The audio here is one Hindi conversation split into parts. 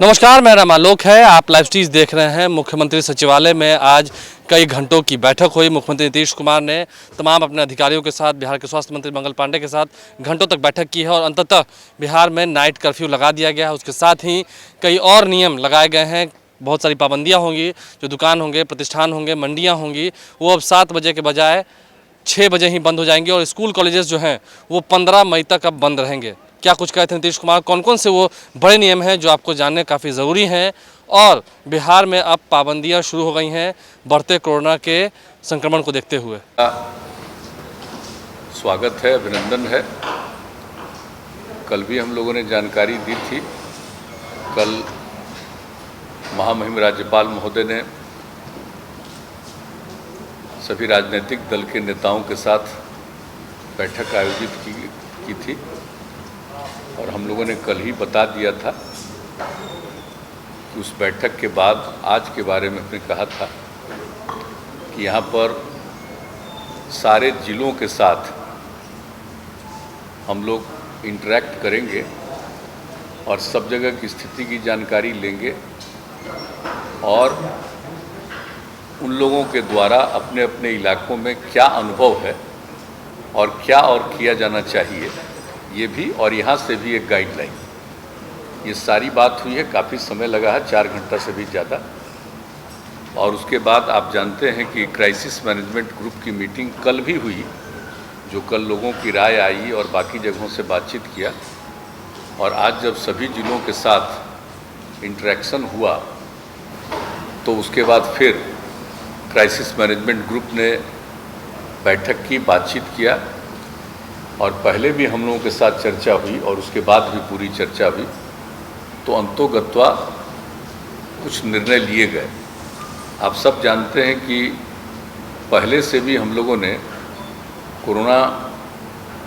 नमस्कार, मेरा नाम आलोक है। आप लाइव स्ट्रीज देख रहे हैं। मुख्यमंत्री सचिवालय में आज कई घंटों की बैठक हुई। मुख्यमंत्री नीतीश कुमार ने तमाम अपने अधिकारियों के साथ, बिहार के स्वास्थ्य मंत्री मंगल पांडे के साथ घंटों तक बैठक की है और अंततः बिहार में नाइट कर्फ्यू लगा दिया गया है। उसके साथ ही कई और नियम लगाए गए हैं। बहुत सारी पाबंदियाँ होंगी। जो दुकान होंगे, प्रतिष्ठान होंगे, मंडियाँ होंगी, वो अब 7 बजे के बजाय 6 बजे ही बंद हो जाएंगे और स्कूल कॉलेजेस जो हैं वो 15 मई तक अब बंद रहेंगे। क्या कुछ कहे थे नीतीश कुमार, कौन कौन से वो बड़े नियम हैं जो आपको जानने काफ़ी ज़रूरी हैं, और बिहार में अब पाबंदियां शुरू हो गई हैं बढ़ते कोरोना के संक्रमण को देखते हुए। स्वागत है, अभिनंदन है। कल भी हम लोगों ने जानकारी दी थी। कल महामहिम राज्यपाल महोदय ने सभी राजनीतिक दल के नेताओं के साथ बैठक आयोजित की थी और हम लोगों ने कल ही बता दिया था कि उस बैठक के बाद आज के बारे में हमने कहा था कि यहाँ पर सारे जिलों के साथ हम लोग इंटरेक्ट करेंगे और सब जगह की स्थिति की जानकारी लेंगे और उन लोगों के द्वारा अपने अपने इलाकों में क्या अनुभव है और क्या और किया जाना चाहिए, ये भी, और यहाँ से भी एक गाइडलाइन। ये सारी बात हुई है। काफ़ी समय लगा है, 4 घंटा से भी ज़्यादा। और उसके बाद आप जानते हैं कि क्राइसिस मैनेजमेंट ग्रुप की मीटिंग कल भी हुई, जो कल लोगों की राय आई और बाकी जगहों से बातचीत किया। और आज जब सभी जिलों के साथ इंटरेक्शन हुआ तो उसके बाद फिर क्राइसिस मैनेजमेंट ग्रुप ने बैठक की, बातचीत किया और पहले भी हम लोगों के साथ चर्चा हुई और उसके बाद भी पूरी चर्चा हुई। तो अंतोगत्वा कुछ निर्णय लिए गए। आप सब जानते हैं कि पहले से भी हम लोगों ने कोरोना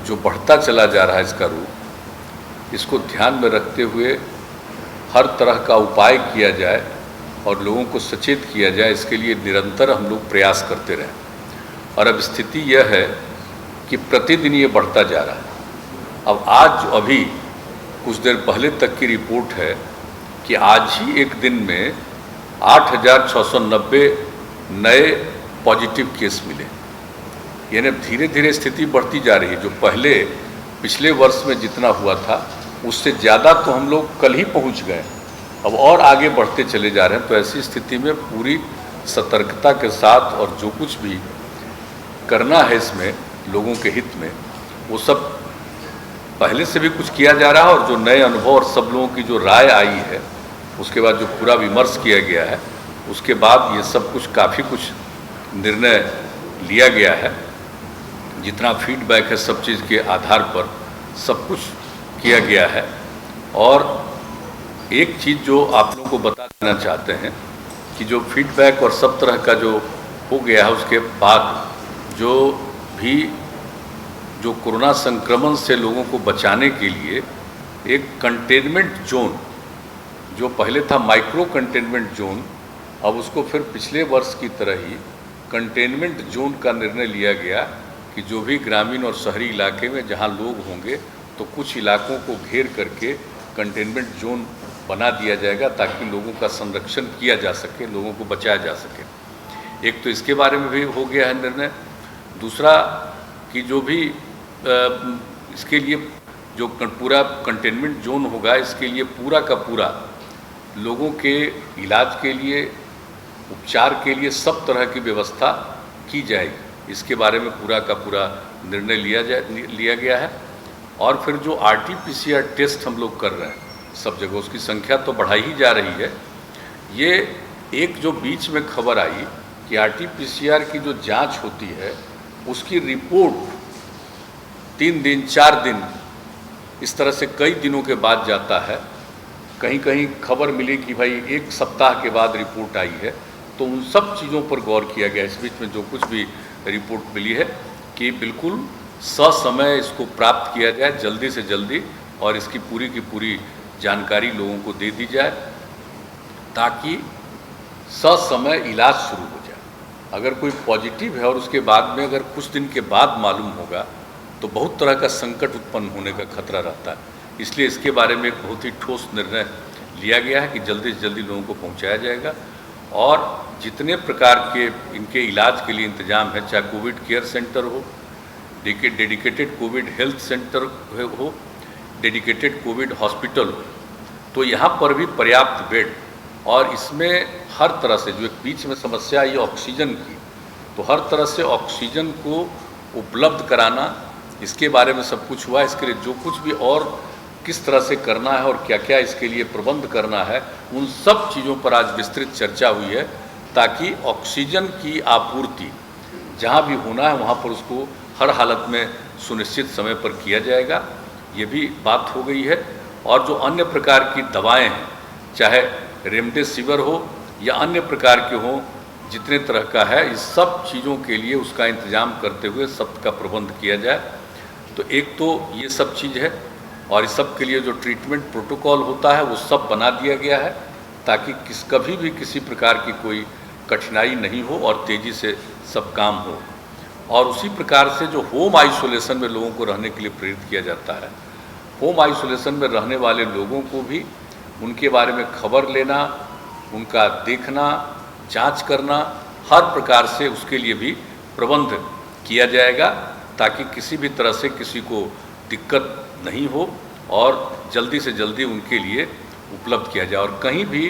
जो बढ़ता चला जा रहा है, इसका रूप, इसको ध्यान में रखते हुए हर तरह का उपाय किया जाए और लोगों को सचेत किया जाए, इसके लिए निरंतर हम लोग प्रयास करते रहें। और अब स्थिति यह है कि प्रतिदिन ये बढ़ता जा रहा है। अब आज अभी कुछ देर पहले तक की रिपोर्ट है कि आज ही एक दिन में 8,690 नए पॉजिटिव केस मिले। यानी धीरे धीरे स्थिति बढ़ती जा रही है। जो पहले पिछले वर्ष में जितना हुआ था उससे ज़्यादा तो हम लोग कल ही पहुंच गए, अब और आगे बढ़ते चले जा रहे हैं। तो ऐसी स्थिति में पूरी सतर्कता के साथ और जो कुछ भी करना है इसमें लोगों के हित में, वो सब पहले से भी कुछ किया जा रहा है। और जो नए अनुभव और सब लोगों की जो राय आई है, उसके बाद जो पूरा विमर्श किया गया है, उसके बाद ये सब कुछ काफ़ी कुछ निर्णय लिया गया है। जितना फीडबैक है सब चीज़ के आधार पर सब कुछ किया गया है। और एक चीज़ जो आप लोगों को बता देना चाहते हैं कि जो फीडबैक और सब तरह का जो हो गया है, उसके बाद जो कोरोना संक्रमण से लोगों को बचाने के लिए एक कंटेनमेंट जोन, जो पहले था माइक्रो कंटेनमेंट जोन, अब उसको फिर पिछले वर्ष की तरह ही कंटेनमेंट जोन का निर्णय लिया गया कि जो भी ग्रामीण और शहरी इलाके में जहां लोग होंगे तो कुछ इलाकों को घेर करके कंटेनमेंट जोन बना दिया जाएगा ताकि लोगों का संरक्षण किया जा सके, लोगों को बचाया जा सके। एक तो इसके बारे में भी हो गया है निर्णय। दूसरा कि जो भी इसके लिए जो पूरा कंटेनमेंट जोन होगा, इसके लिए पूरा का पूरा लोगों के इलाज के लिए, उपचार के लिए सब तरह की व्यवस्था की जाएगी। इसके बारे में पूरा का पूरा निर्णय लिया गया है। और फिर जो RT-PCR टेस्ट हम लोग कर रहे हैं सब जगह, उसकी संख्या तो बढ़ाई ही जा रही है। ये एक जो बीच में खबर आई कि RT-PCR की जो जांच होती है उसकी रिपोर्ट 3 दिन 4 दिन इस तरह से कई दिनों के बाद जाता है। कहीं कहीं खबर मिली कि भाई 1 सप्ताह के बाद रिपोर्ट आई है। तो उन सब चीज़ों पर गौर किया गया इस बीच में जो कुछ भी रिपोर्ट मिली है कि बिल्कुल ससमय इसको प्राप्त किया जाए, जल्दी से जल्दी, और इसकी पूरी की पूरी जानकारी लोगों को दे दी जाए ताकि ससमय इलाज शुरू हो जाए। अगर कोई पॉजिटिव है और उसके बाद में अगर कुछ दिन के बाद मालूम होगा तो बहुत तरह का संकट उत्पन्न होने का खतरा रहता है। इसलिए इसके बारे में एक बहुत ही ठोस निर्णय लिया गया है कि जल्दी से जल्दी लोगों को पहुंचाया जाएगा। और जितने प्रकार के इनके इलाज के लिए इंतजाम है, चाहे कोविड केयर सेंटर हो, डेडिकेटेड कोविड हेल्थ सेंटर हो, डेडिकेटेड कोविड हॉस्पिटल हो, तो यहाँ पर भी पर्याप्त बेड, और इसमें हर तरह से जो एक बीच में समस्या आई ऑक्सीजन की, तो हर तरह से ऑक्सीजन को उपलब्ध कराना, इसके बारे में सब कुछ हुआ। इसके लिए जो कुछ भी और किस तरह से करना है और क्या क्या इसके लिए प्रबंध करना है, उन सब चीज़ों पर आज विस्तृत चर्चा हुई है, ताकि ऑक्सीजन की आपूर्ति जहाँ भी होना है वहाँ पर उसको हर हालत में सुनिश्चित समय पर किया जाएगा, ये भी बात हो गई है। और जो अन्य प्रकार की दवाएं हैं, चाहे रेमडेसिविर हो या अन्य प्रकार के हों, जितने तरह का है, इस सब चीज़ों के लिए उसका इंतजाम करते हुए सब का प्रबंध किया जाए। तो एक तो ये सब चीज़ है, और इस सब के लिए जो ट्रीटमेंट प्रोटोकॉल होता है वो सब बना दिया गया है, ताकि कभी भी किसी प्रकार की कोई कठिनाई नहीं हो और तेज़ी से सब काम हो। और उसी प्रकार से जो होम आइसोलेशन में लोगों को रहने के लिए प्रेरित किया जाता है, होम आइसोलेशन में रहने वाले लोगों को भी उनके बारे में खबर लेना, उनका देखना, जांच करना, हर प्रकार से उसके लिए भी प्रबंध किया जाएगा, ताकि किसी भी तरह से किसी को दिक्कत नहीं हो और जल्दी से जल्दी उनके लिए उपलब्ध किया जाए। और कहीं भी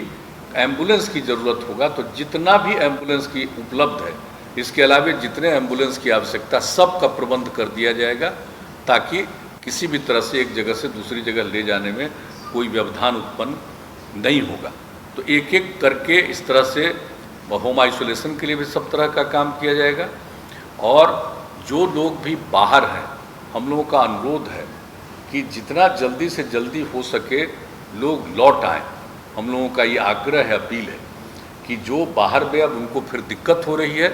एम्बुलेंस की ज़रूरत होगा तो जितना भी एम्बुलेंस की उपलब्ध है, इसके अलावा जितने एम्बुलेंस की आवश्यकता, सब का प्रबंध कर दिया जाएगा, ताकि किसी भी तरह से एक जगह से दूसरी जगह ले जाने में कोई व्यवधान उत्पन्न नहीं होगा। तो एक एक करके इस तरह से होम आइसोलेशन के लिए भी सब तरह का काम किया जाएगा। और जो लोग भी बाहर हैं, हम लोगों का अनुरोध है कि जितना जल्दी से जल्दी हो सके लोग लौट आएँ। हम लोगों का ये आग्रह है, अपील है कि जो बाहर में अब उनको फिर दिक्कत हो रही है,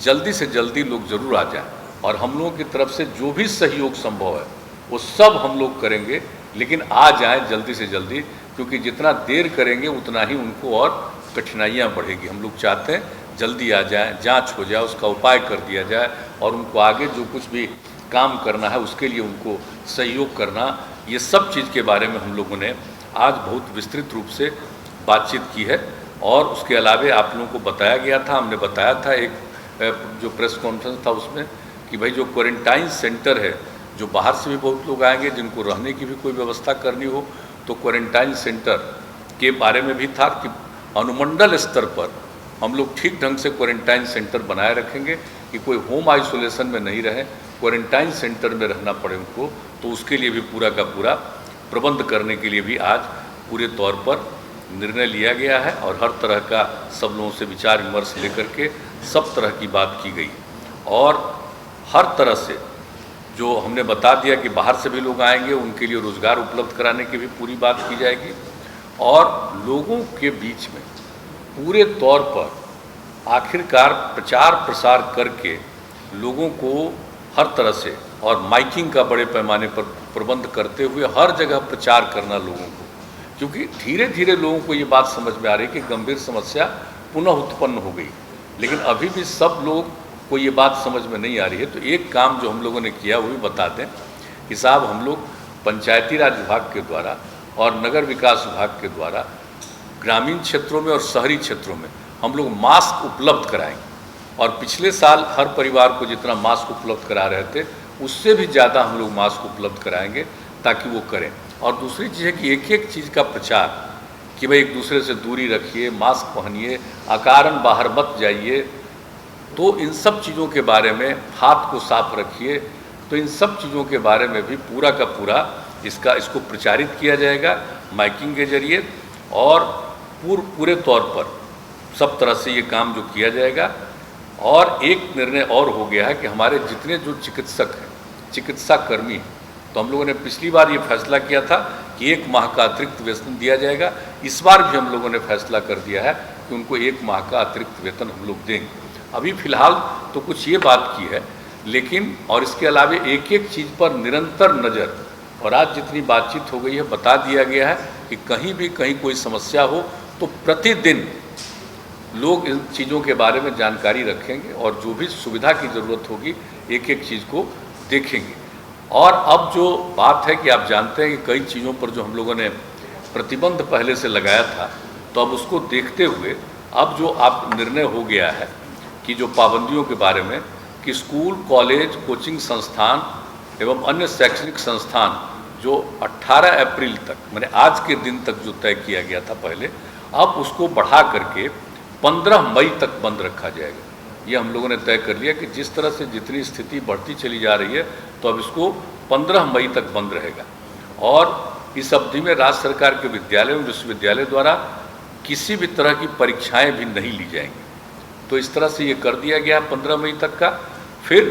जल्दी से जल्दी लोग ज़रूर आ जाएं। और हम लोगों की तरफ से जो भी सहयोग संभव है वो सब हम लोग करेंगे, लेकिन आ जाएं जल्दी से जल्दी, क्योंकि जितना देर करेंगे उतना ही उनको और कठिनाइयाँ बढ़ेगी। हम लोग चाहते हैं जल्दी आ जाएं, जांच हो जाए, उसका उपाय कर दिया जाए, और उनको आगे जो कुछ भी काम करना है उसके लिए उनको सहयोग करना, ये सब चीज़ के बारे में हम लोगों ने आज बहुत विस्तृत रूप से बातचीत की है। और उसके अलावा आप लोगों को बताया गया था, हमने बताया था एक जो प्रेस कॉन्फ्रेंस था उसमें, कि भाई जो क्वारंटाइन सेंटर है, जो बाहर से भी बहुत लोग आएंगे, जिनको रहने की भी कोई व्यवस्था करनी हो, तो क्वारंटाइन सेंटर के बारे में भी था कि अनुमंडल स्तर पर हम लोग ठीक ढंग से क्वारंटाइन सेंटर बनाए रखेंगे, कि कोई होम आइसोलेशन में नहीं रहे, क्वारंटाइन सेंटर में रहना पड़े उनको। तो उसके लिए भी पूरा का पूरा प्रबंध करने के लिए भी आज पूरे तौर पर निर्णय लिया गया है, और हर तरह का सब लोगों से विचार विमर्श लेकर के सब तरह की बात की गई। और हर तरह से जो हमने बता दिया कि बाहर से भी लोग आएंगे, उनके लिए रोज़गार उपलब्ध कराने की भी पूरी बात की जाएगी। और लोगों के बीच में पूरे तौर पर आखिरकार प्रचार प्रसार करके लोगों को हर तरह से, और माइकिंग का बड़े पैमाने पर प्रबंध करते हुए हर जगह प्रचार करना लोगों को, क्योंकि धीरे धीरे लोगों को ये बात समझ में आ रही है कि गंभीर समस्या पुनः उत्पन्न हो गई, लेकिन अभी भी सब लोग को ये बात समझ में नहीं आ रही है। तो एक काम जो हम लोगों ने किया वो भी बता दें कि साहब, हम लोग पंचायती राज विभाग के द्वारा और नगर विकास विभाग के द्वारा ग्रामीण क्षेत्रों में और शहरी क्षेत्रों में हम लोग मास्क उपलब्ध कराएंगे। और पिछले साल हर परिवार को जितना मास्क उपलब्ध करा रहे थे, उससे भी ज़्यादा हम लोग मास्क उपलब्ध कराएंगे, ताकि वो करें। और दूसरी चीज़ है कि एक एक चीज़ का प्रचार, कि भाई एक दूसरे से दूरी रखिए, मास्क पहनिए, अकारण बाहर मत जाइए, तो इन सब चीज़ों के बारे में, हाथ को साफ रखिए, तो इन सब चीज़ों के बारे में भी पूरा का पूरा इसको प्रचारित किया जाएगा माइकिंग के जरिए। और पूरे तौर पर सब तरह से ये काम जो किया जाएगा। और एक निर्णय और हो गया है कि हमारे जितने जो चिकित्सक हैं, चिकित्सा कर्मी हैं, तो हम लोगों ने पिछली बार ये फैसला किया था कि 1 माह का अतिरिक्त वेतन दिया जाएगा। इस बार भी हम लोगों ने फैसला कर दिया है कि उनको 1 माह का अतिरिक्त वेतन हम लोग देंगे। अभी फ़िलहाल तो कुछ ये बात की है, लेकिन और इसके अलावा एक एक चीज़ पर निरंतर नज़र, और आज जितनी बातचीत हो गई है बता दिया गया है कि कहीं भी कहीं कोई समस्या हो तो प्रतिदिन लोग इन चीज़ों के बारे में जानकारी रखेंगे, और जो भी सुविधा की ज़रूरत होगी एक एक चीज़ को देखेंगे। और अब जो बात है कि आप जानते हैं कि कई चीज़ों पर जो हम लोगों ने प्रतिबंध पहले से लगाया था, तो अब उसको देखते हुए अब जो आप निर्णय हो गया है कि जो पाबंदियों के बारे में कि स्कूल, कॉलेज, कोचिंग संस्थान एवं अन्य शैक्षणिक संस्थान जो 18 अप्रैल तक, मैंने आज के दिन तक जो तय किया गया था पहले, अब उसको बढ़ा करके 15 मई तक बंद रखा जाएगा। ये हम लोगों ने तय कर लिया कि जिस तरह से जितनी स्थिति बढ़ती चली जा रही है, तो अब इसको 15 मई तक बंद रहेगा। और इस अवधि में राज्य सरकार के विद्यालय एवं विश्वविद्यालय द्वारा किसी भी तरह की परीक्षाएं भी नहीं ली जाएंगी। तो इस तरह से ये कर दिया गया 15 मई तक का। फिर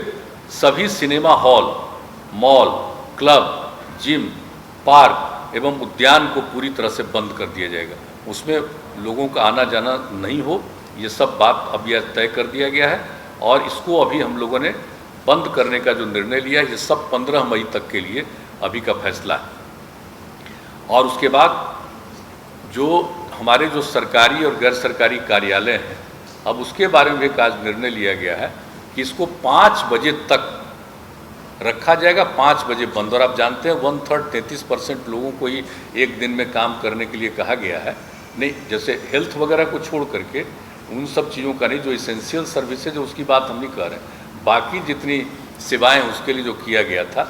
सभी cinema hall, mall, club, gym, park एवं उद्यान को पूरी तरह से बंद कर दिया जाएगा। उसमें लोगों का आना जाना नहीं हो, ये सब बात अब यह तय कर दिया गया है। और इसको अभी हम लोगों ने बंद करने का जो निर्णय लिया है, ये सब 15 मई तक के लिए अभी का फैसला है। और उसके बाद जो हमारे जो सरकारी और गैर सरकारी कार्यालय हैं, अब उसके बारे में भी एक आज निर्णय लिया गया है कि इसको 5 बजे तक रखा जाएगा, 5 बजे बंद। और आप जानते हैं 1/3 33% लोगों को ही एक दिन में काम करने के लिए कहा गया है। नहीं, जैसे हेल्थ वगैरह को छोड़ करके उन सब चीज़ों का नहीं, जो इसेंशियल सर्विसेज है उसकी बात हम नहीं कर रहे हैं, बाकी जितनी सेवाएं उसके लिए जो किया गया था,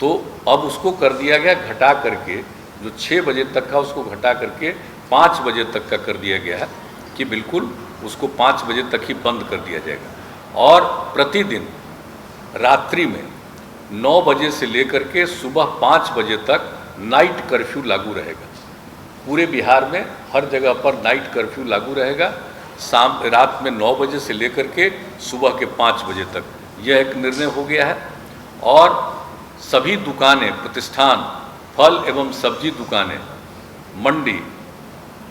तो अब उसको कर दिया गया घटा करके, जो 6 बजे तक का उसको घटा करके 5 बजे तक का कर दिया गया है कि बिल्कुल उसको 5 बजे तक ही बंद कर दिया जाएगा। और प्रतिदिन रात्रि में 9 बजे से लेकर के सुबह 5 बजे तक नाइट कर्फ्यू लागू रहेगा। पूरे बिहार में हर जगह पर नाइट कर्फ्यू लागू रहेगा, रात में 9 बजे से लेकर के सुबह के 5 बजे तक। यह एक निर्णय हो गया है। और सभी दुकानें, प्रतिष्ठान, फल एवं सब्जी दुकानें, मंडी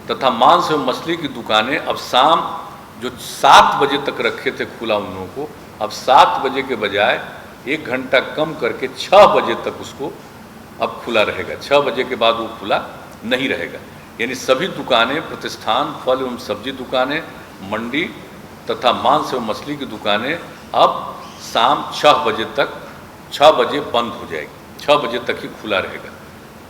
तथा मांस एवं मछली की दुकानें अब शाम जो 7 बजे तक रखे थे खुला उन लोगों को, अब 7 बजे के बजाय 1 घंटा कम करके 6 बजे तक उसको अब खुला रहेगा। 6 बजे के बाद वो खुला नहीं रहेगा। यानी सभी दुकानें, प्रतिष्ठान, फल एवं सब्जी दुकानें, मंडी तथा मांस एवं मछली की दुकानें अब शाम 6 बजे तक, 6 बजे बंद हो जाएगी, 6 बजे तक ही खुला रहेगा।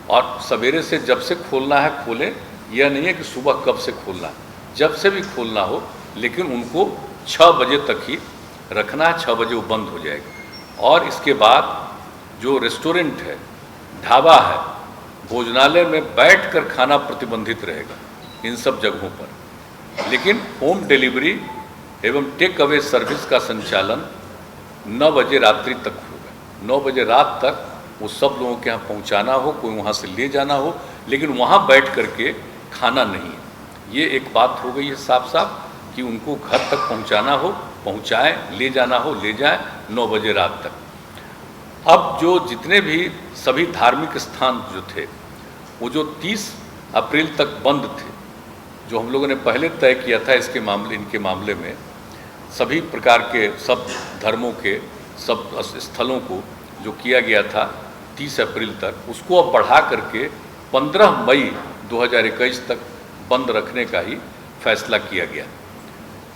और सवेरे से जब से खोलना है खोलें, यह नहीं है कि सुबह कब से खोलना है, जब से भी खोलना हो, लेकिन उनको 6 बजे तक ही रखना है, 6 बजे वो बंद हो जाएगा। और इसके बाद जो रेस्टोरेंट है, ढाबा है, भोजनालय में बैठकर खाना प्रतिबंधित रहेगा इन सब जगहों पर। लेकिन होम डिलीवरी एवं टेक अवे सर्विस का संचालन 9 बजे रात्रि तक होगा। 9 बजे रात तक वो सब लोगों के यहाँ पहुँचाना हो, कोई वहाँ से ले जाना हो, लेकिन वहाँ बैठ करके खाना नहीं है। ये एक बात हो गई है साफ साफ कि उनको घर तक पहुँचाना हो पहुँचाएँ, ले जाना हो ले जाएँ 9 बजे रात तक। अब जो जितने भी सभी धार्मिक स्थान जो थे, वो जो 30 अप्रैल तक बंद थे, जो हम लोगों ने पहले तय किया था इनके मामले में, सभी प्रकार के सब धर्मों के सब स्थलों को जो किया गया था 30 अप्रैल तक, उसको अब बढ़ा करके 15 मई 2021 तक बंद रखने का ही फैसला किया गया।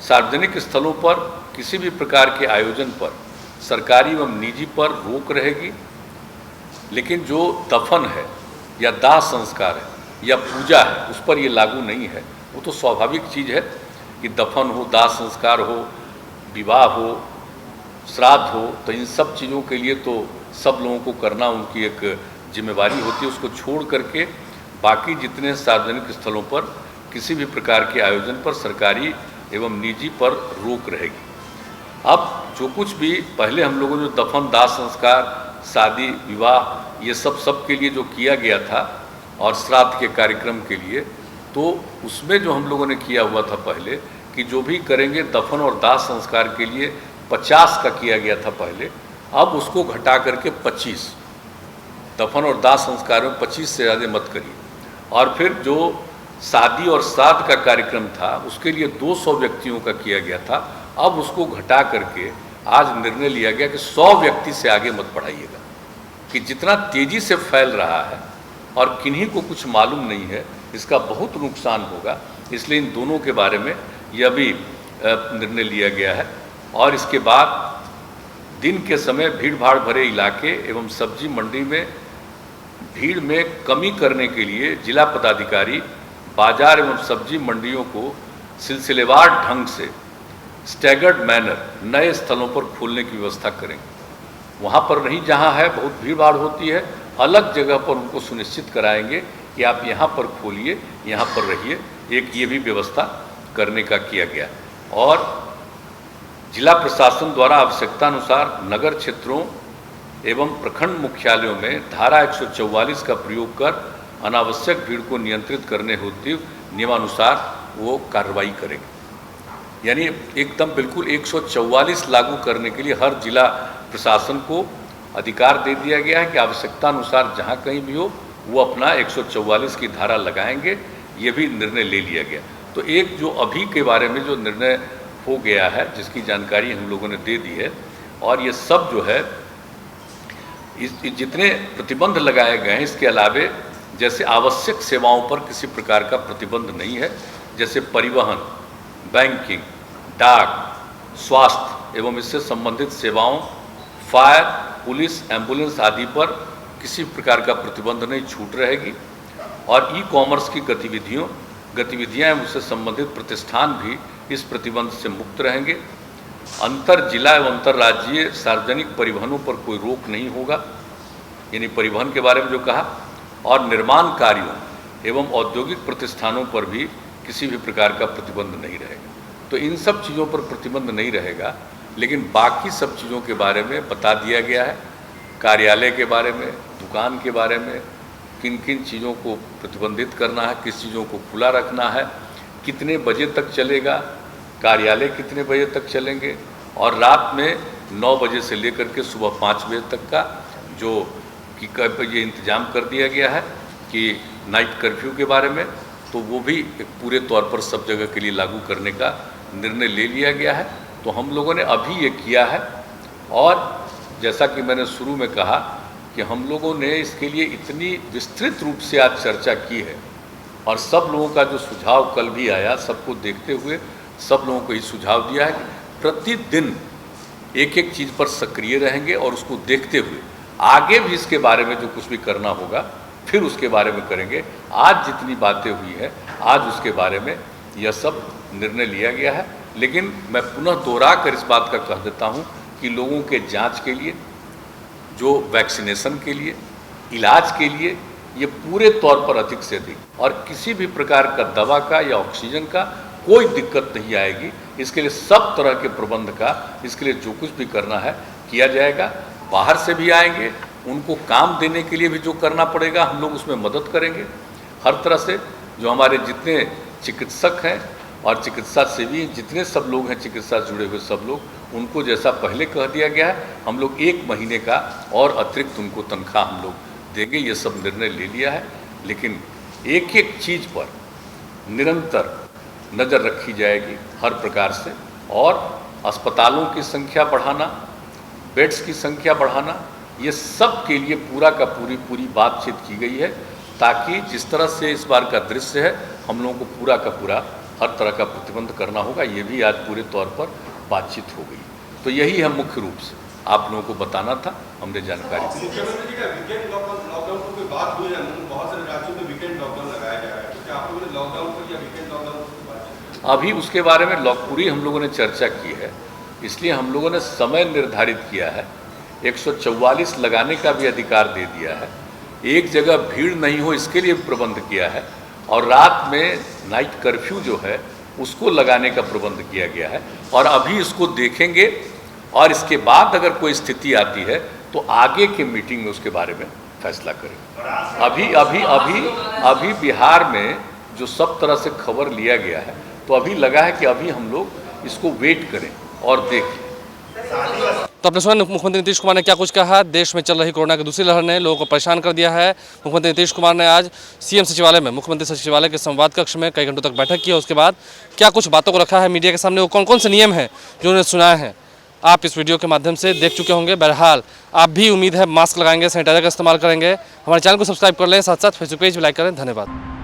सार्वजनिक स्थलों पर किसी भी प्रकार के आयोजन पर सरकारी एवं निजी पर रोक रहेगी, लेकिन जो दफन है या दाह संस्कार है या पूजा है, उस पर ये लागू नहीं है। वो तो स्वाभाविक चीज़ है कि दफन हो, दाह संस्कार हो, विवाह हो, श्राद्ध हो, तो इन सब चीज़ों के लिए तो सब लोगों को करना उनकी एक जिम्मेवारी होती है। उसको छोड़ करके बाकी जितने सार्वजनिक स्थलों पर किसी भी प्रकार के आयोजन पर सरकारी एवं निजी पर रोक रहेगी। अब जो कुछ भी पहले हम लोगों ने जो दफन, दाह संस्कार, शादी, विवाह, ये सब के लिए जो किया गया था और श्राद्ध के कार्यक्रम के लिए, तो उसमें जो हम लोगों ने किया हुआ था पहले कि जो भी करेंगे दफन और दाह संस्कार के लिए 50 का किया गया था पहले, अब उसको घटा करके 25, दफन और दाह संस्कार में 25 से ज़्यादा मत करिए। और फिर जो शादी और श्राद्ध का कार्यक्रम था उसके लिए 200 व्यक्तियों का किया गया था, अब उसको घटा करके आज निर्णय लिया गया कि 100 व्यक्ति से आगे मत बढ़ाइएगा। कि जितना तेज़ी से फैल रहा है और किन्हीं को कुछ मालूम नहीं है, इसका बहुत नुकसान होगा, इसलिए इन दोनों के बारे में यह भी निर्णय लिया गया है। और इसके बाद दिन के समय भीड़ भाड़ भरे इलाके एवं सब्जी मंडी में भीड़ में कमी करने के लिए जिला पदाधिकारी बाजार एवं सब्जी मंडियों को सिलसिलेवार ढंग से स्टैगर्ड मैनर नए स्थलों पर खोलने की व्यवस्था करेंगे। वहाँ पर नहीं जहाँ है बहुत भीड़ भाड़ होती है, अलग जगह पर उनको सुनिश्चित कराएंगे कि आप यहाँ पर खोलिए, यहाँ पर रहिए। एक ये भी व्यवस्था करने का किया गया। और जिला प्रशासन द्वारा आवश्यकतानुसार नगर क्षेत्रों एवं प्रखंड मुख्यालयों में धारा 144 का प्रयोग कर अनावश्यक भीड़ को नियंत्रित करने हेतु नियमानुसार वो कार्रवाई करेंगे। यानी एकदम बिल्कुल 144 लागू करने के लिए हर जिला प्रशासन को अधिकार दे दिया गया है कि आवश्यकतानुसार जहाँ कहीं भी हो वो अपना 144 की धारा लगाएंगे। ये भी निर्णय ले लिया गया। तो एक जो अभी के बारे में जो निर्णय हो गया है जिसकी जानकारी हम लोगों ने दे दी है, और ये सब जो है इस जितने प्रतिबंध लगाए गए हैं इसके अलावे जैसे आवश्यक सेवाओं पर किसी प्रकार का प्रतिबंध नहीं है, जैसे परिवहन, बैंकिंग, डाक, स्वास्थ्य एवं इससे संबंधित सेवाओं, फायर, पुलिस, एम्बुलेंस आदि पर किसी प्रकार का प्रतिबंध नहीं, छूट रहेगी। और ई कॉमर्स की गतिविधियां एवं उससे संबंधित प्रतिष्ठान भी इस प्रतिबंध से मुक्त रहेंगे। अंतर जिला एवं अंतर्राज्यीय सार्वजनिक परिवहनों पर कोई रोक नहीं होगा, यानी परिवहन के बारे में जो कहा, और निर्माण कार्यों एवं औद्योगिक प्रतिष्ठानों पर भी किसी भी प्रकार का प्रतिबंध नहीं रहेगा। तो इन सब चीज़ों पर प्रतिबंध नहीं रहेगा, लेकिन बाकी सब चीज़ों के बारे में बता दिया गया है। कार्यालय के बारे में, दुकान के बारे में, किन किन चीज़ों को प्रतिबंधित करना है, किस चीज़ों को खुला रखना है, कितने बजे तक चलेगा, कार्यालय कितने बजे तक चलेंगे, और रात में 9 बजे से लेकर के सुबह 5 बजे तक का जो कि ये इंतज़ाम कर दिया गया है कि नाइट कर्फ्यू के बारे में, तो वो भी एक पूरे तौर पर सब जगह के लिए लागू करने का निर्णय ले लिया गया है। तो हम लोगों ने अभी ये किया है। और जैसा कि मैंने शुरू में कहा कि हम लोगों ने इसके लिए इतनी विस्तृत रूप से आज चर्चा की है, और सब लोगों का जो सुझाव कल भी आया, सबको देखते हुए सब लोगों को ये सुझाव दिया है कि प्रतिदिन एक एक चीज़ पर सक्रिय रहेंगे और उसको देखते हुए आगे भी इसके बारे में जो कुछ भी करना होगा फिर उसके बारे में करेंगे। आज जितनी बातें हुई है आज उसके बारे में यह सब निर्णय लिया गया है। लेकिन मैं पुनः दोहरा कर इस बात का कह देता हूँ कि लोगों के जांच के लिए, जो वैक्सीनेशन के लिए, इलाज के लिए ये पूरे तौर पर अधिक से अधिक और किसी भी प्रकार का दवा का या ऑक्सीजन का कोई दिक्कत नहीं आएगी। इसके लिए सब तरह के प्रबंध का, इसके लिए जो कुछ भी करना है किया जाएगा। बाहर से भी आएंगे, उनको काम देने के लिए भी जो करना पड़ेगा हम लोग उसमें मदद करेंगे हर तरह से। जो हमारे जितने चिकित्सक हैं और चिकित्सा सेवी जितने सब लोग हैं, चिकित्सा जुड़े हुए सब लोग, उनको जैसा पहले कह दिया गया है हम लोग 1 महीने का और अतिरिक्त उनको तनख्वाह हम लोग देंगे। ये सब निर्णय ले लिया है। लेकिन एक एक चीज़ पर निरंतर नज़र रखी जाएगी हर प्रकार से, और अस्पतालों की संख्या बढ़ाना, बेड्स की संख्या बढ़ाना, ये सब के लिए पूरा का पूरी बातचीत की गई है, ताकि जिस तरह से इस बार का दृश्य है हम लोगों को पूरा का पूरा हर तरह का प्रतिबंध करना होगा। ये भी आज पूरे तौर पर बातचीत हो गई। तो यही हम मुख्य रूप से आप लोगों को बताना था, हमने जानकारी दी। मुख्यमंत्री जी का वीकेंड लॉकडाउन पर कोई बात हुई है? बहुत सारे राज्यों में वीकेंड लॉकडाउन लगाया जा रहा है, तो क्या आप लोगों ने लॉकडाउन पर या वीकेंड लॉकडाउन पर बात? अभी उसके बारे में पूरी हम लोगों ने चर्चा की है, इसलिए हम लोगों ने समय निर्धारित किया है। 144 लगाने का भी अधिकार दे दिया है। एक जगह भीड़ नहीं हो इसके लिए प्रबंध किया है, और रात में नाइट कर्फ्यू जो है उसको लगाने का प्रबंध किया गया है। और अभी इसको देखेंगे और इसके बाद अगर कोई स्थिति आती है तो आगे के मीटिंग में उसके बारे में फैसला करेंगे। अभी बिहार में जो सब तरह से खबर लिया गया है, तो अभी लगा है कि अभी हम लोग इसको वेट करें और देखें। तो अपने सुना मुख्यमंत्री नीतीश कुमार ने क्या कुछ कहा। देश में चल रही कोरोना की दूसरी लहर ने लोगों को परेशान कर दिया है। मुख्यमंत्री नीतीश कुमार ने आज सीएम सचिवालय में मुख्यमंत्री सचिवालय के संवाद कक्ष में कई घंटों तक बैठक की। उसके बाद क्या कुछ बातों को रखा है मीडिया के सामने, वो कौन कौन से नियम हैं जो उन्होंने सुनाए हैं, आप इस वीडियो के माध्यम से देख चुके होंगे। बहरहाल आप भी उम्मीद है मास्क लगाएंगे, सैनिटाइजर का इस्तेमाल करेंगे। हमारे चैनल को सब्सक्राइब कर लें, साथ साथ फेसबुक पेज भी लाइक करें। धन्यवाद।